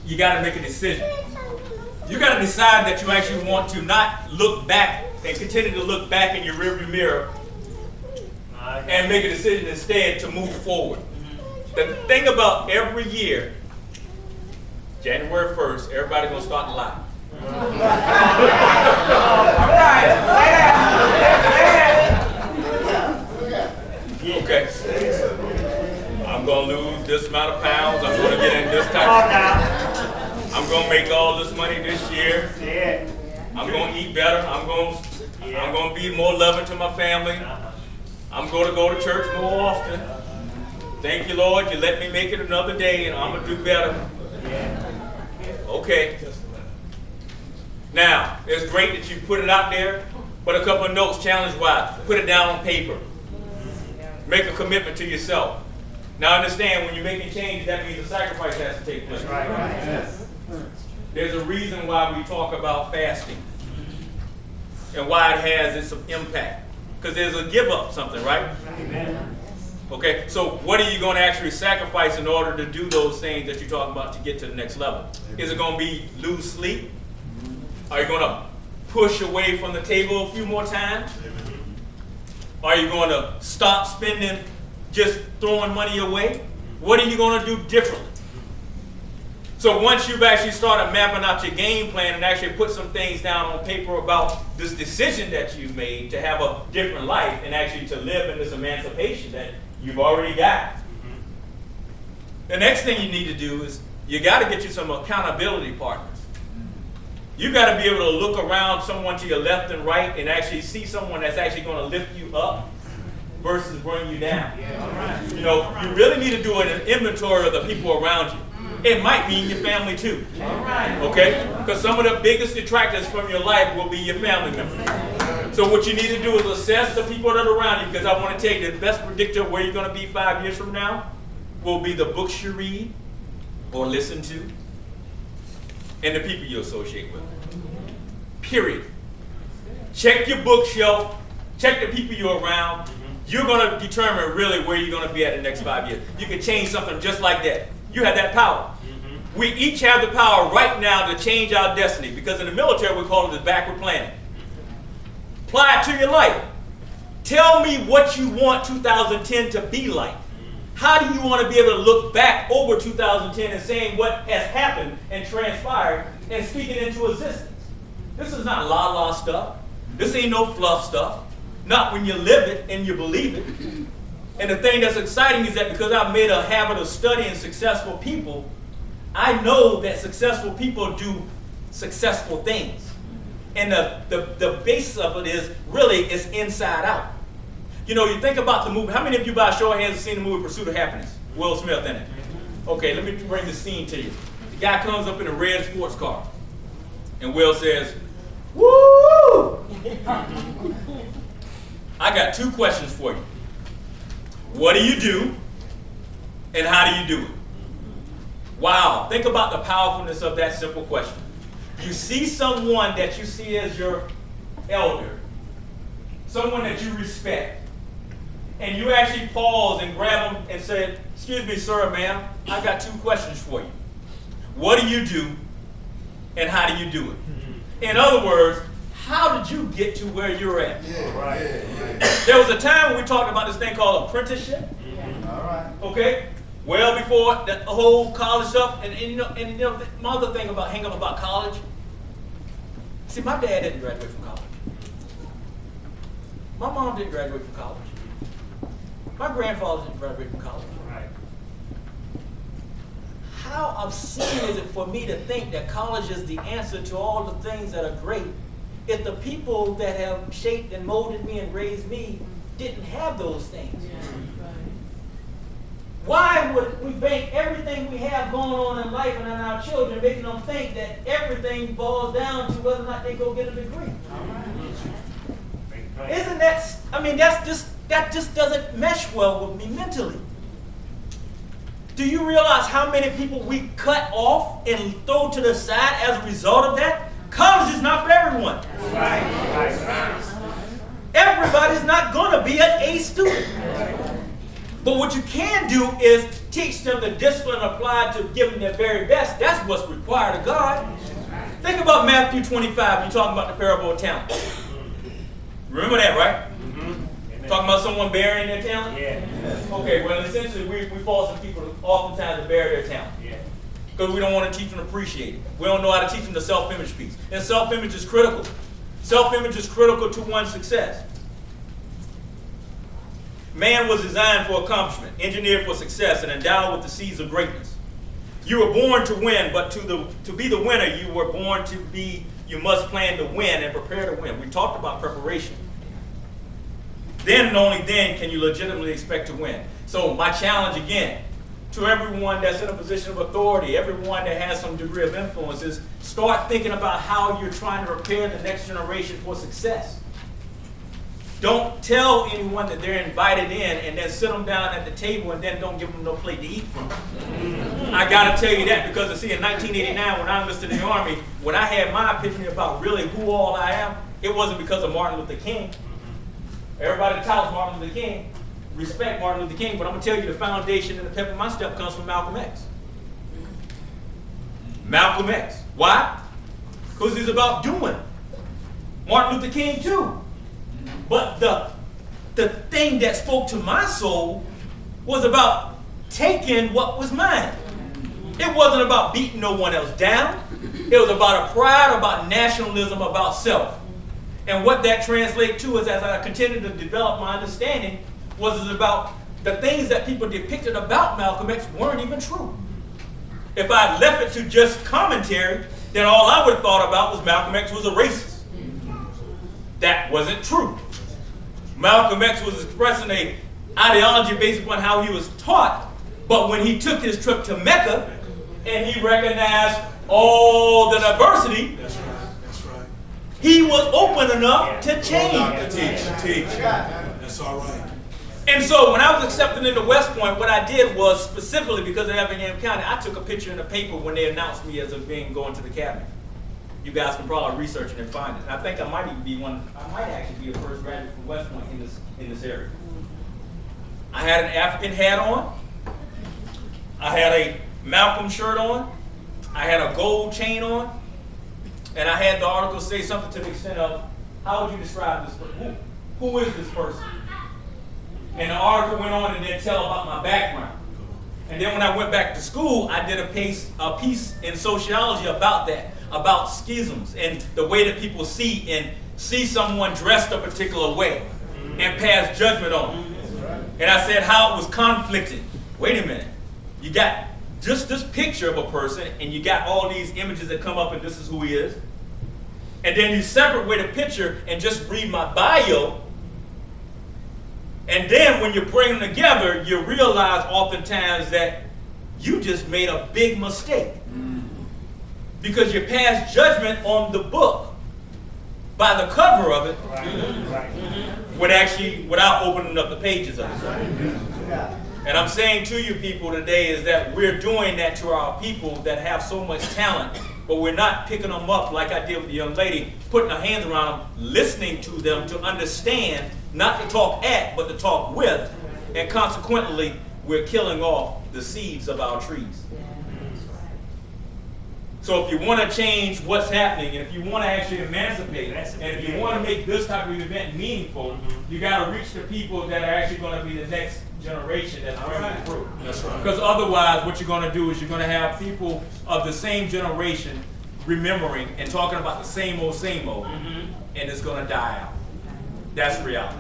you got to make a decision. You got to decide that you actually want to not look back and continue to look back in your rearview mirror and make a decision instead to move forward. The thing about every year, January 1st, everybody's going to start to lie. Okay. I'm going to lose this amount of pounds. I'm going to get in this type. I'm going to make all this money this year. I'm going to eat better. I'm going to be more loving to my family. I'm going to go to church more often. Thank you, Lord. You let me make it another day, and I'm going to do better. Okay. Now, it's great that you put it out there, but a couple of notes, challenge-wise. Put it down on paper. Make a commitment to yourself. Now, understand, when you're making change, that means a sacrifice has to take place. There's a reason why we talk about fasting and why it has its impact. Because there's a give up something, right? Okay, so what are you going to actually sacrifice in order to do those things that you're talking about to get to the next level? Is it going to be lose sleep? Are you going to push away from the table a few more times? Are you going to stop spending, just throwing money away? What are you going to do differently? So once you've actually started mapping out your game plan and actually put some things down on paper about this decision that you've made to have a different life and actually to live in this emancipation that you've already got. The next thing you need to do is you got to get you some accountability partners. You got to be able to look around someone to your left and right and actually see someone that's actually going to lift you up versus bring you down. You know, you really need to do an inventory of the people around you. It might mean your family too. Okay? Because some of the biggest detractors from your life will be your family members. So what you need to do is assess the people that are around you, because I want to tell you the best predictor of where you're going to be 5 years from now will be the books you read or listen to and the people you associate with. Period. Check your bookshelf. Check the people you're around. You're going to determine really where you're going to be at the next 5 years. You can change something just like that. You have that power. We each have the power right now to change our destiny, because in the military we call it the backward planning. Apply it to your life. Tell me what you want 2010 to be like. How do you want to be able to look back over 2010 and saying what has happened and transpired and speak it into existence? This is not la-la stuff. This ain't no fluff stuff. Not when you live it and you believe it. And the thing that's exciting is that because I've made a habit of studying successful people, I know that successful people do successful things. And the basis of it is really it's inside out. You know, you think about the movie. How many of you by show of hands have seen the movie Pursuit of Happiness? Will Smith in it. Okay, let me bring the scene to you. The guy comes up in a red sports car. And Will says, "Woo! I got 2 questions for you. What do you do? And how do you do it?" Wow, think about the powerfulness of that simple question. You see someone that you see as your elder, someone that you respect, and you actually pause and grab them and say, "Excuse me, sir, ma'am, I got 2 questions for you. What do you do? And how do you do it?" In other words, how did you get to where you're at? There was a time when we talked about this thing called apprenticeship. Okay? Well before the whole college stuff, and you know, my other thing about hang up about college. See, my dad didn't graduate from college. My mom didn't graduate from college. My grandfather didn't graduate from college. How obscene is it for me to think that college is the answer to all the things that are great if the people that have shaped and molded me and raised me didn't have those things? Why would we bank everything we have going on in life and in our children, making them think that everything boils down to whether or not they go get a degree? Isn't that, I mean, that just doesn't mesh well with me mentally. Do you realize how many people we cut off and throw to the side as a result of that? College is not for everyone. Everybody's not going to be an A student. But what you can do is teach them the discipline applied to give them their very best. That's what's required of God. Think about Matthew 25. You're talking about the parable of talents. Remember that, right? Talking about someone burying their talent? Yeah. Okay, well, essentially, we force some people oftentimes to bury their talent. Yeah. Because we don't want to teach them to appreciate it. We don't know how to teach them the self-image piece. And self-image is critical. Self-image is critical to one's success. Man was designed for accomplishment, engineered for success, and endowed with the seeds of greatness. You were born to win, but to be the winner, you were born to be, you must plan to win and prepare to win. We talked about preparation. Then and only then can you legitimately expect to win. So my challenge again, to everyone that's in a position of authority, everyone that has some degree of influence, is start thinking about how you're trying to prepare the next generation for success. Don't tell anyone that they're invited in and then sit them down at the table and then don't give them no plate to eat from. I got to tell you that because, see, in 1989 when I enlisted in the Army, when I had my epiphany about really who all I am, it wasn't because of Martin Luther King. Everybody touts Martin Luther King, respect Martin Luther King, but I'm going to tell you the foundation and the pep of my step comes from Malcolm X. Malcolm X. Why? Because he's about doing. Martin Luther King too. But the thing that spoke to my soul was about taking what was mine. It wasn't about beating no one else down. It was about a pride, about nationalism, about self. And what that translates to is, as I continued to develop my understanding, was about the things that people depicted about Malcolm X weren't even true. If I had left it to just commentary, then all I would have thought about was Malcolm X was a racist. That wasn't true. Malcolm X was expressing an ideology based upon how he was taught, but when he took his trip to Mecca and he recognized all the diversity, That's right. he was open enough to change. Teach. That's all right. And so when I was accepted into West Point, what I did was, specifically because of Effingham County, I took a picture in the paper when they announced me as being going to the cabinet. You guys can probably research it and find it. And I think I might even be one. I might actually be a first graduate from West Point in this area. I had an African hat on. I had a Malcolm shirt on. I had a gold chain on. And I had the article say something to the extent of, how would you describe this person? Who is this person? And the article went on and then tell about my background. And then when I went back to school, I did a piece in sociology about that, about schisms and the way that people see someone dressed a particular way and pass judgment on them. And I said how it was conflicted. Wait a minute. You got just this picture of a person and you got all these images that come up and this is who he is. And then you separate the picture and just read my bio. And then when you bring them together, you realize oftentimes that you just made a big mistake. Because you passed judgment on the book by the cover of it, without opening up the pages of it. And I'm saying to you people today is that we're doing that to our people that have so much talent, but we're not picking them up like I did with the young lady, putting our hands around them, listening to them to understand, not to talk at, but to talk with, and consequently, we're killing off the seeds of our trees. So if you want to change what's happening, and if you want to actually emancipate, and if you want to make this type of event meaningful, you got to reach the people that are actually going to be the next generation that's bringing through. That's right. Because otherwise, what you're going to do is you're going to have people of the same generation remembering and talking about the same old, and it's going to die out. That's reality.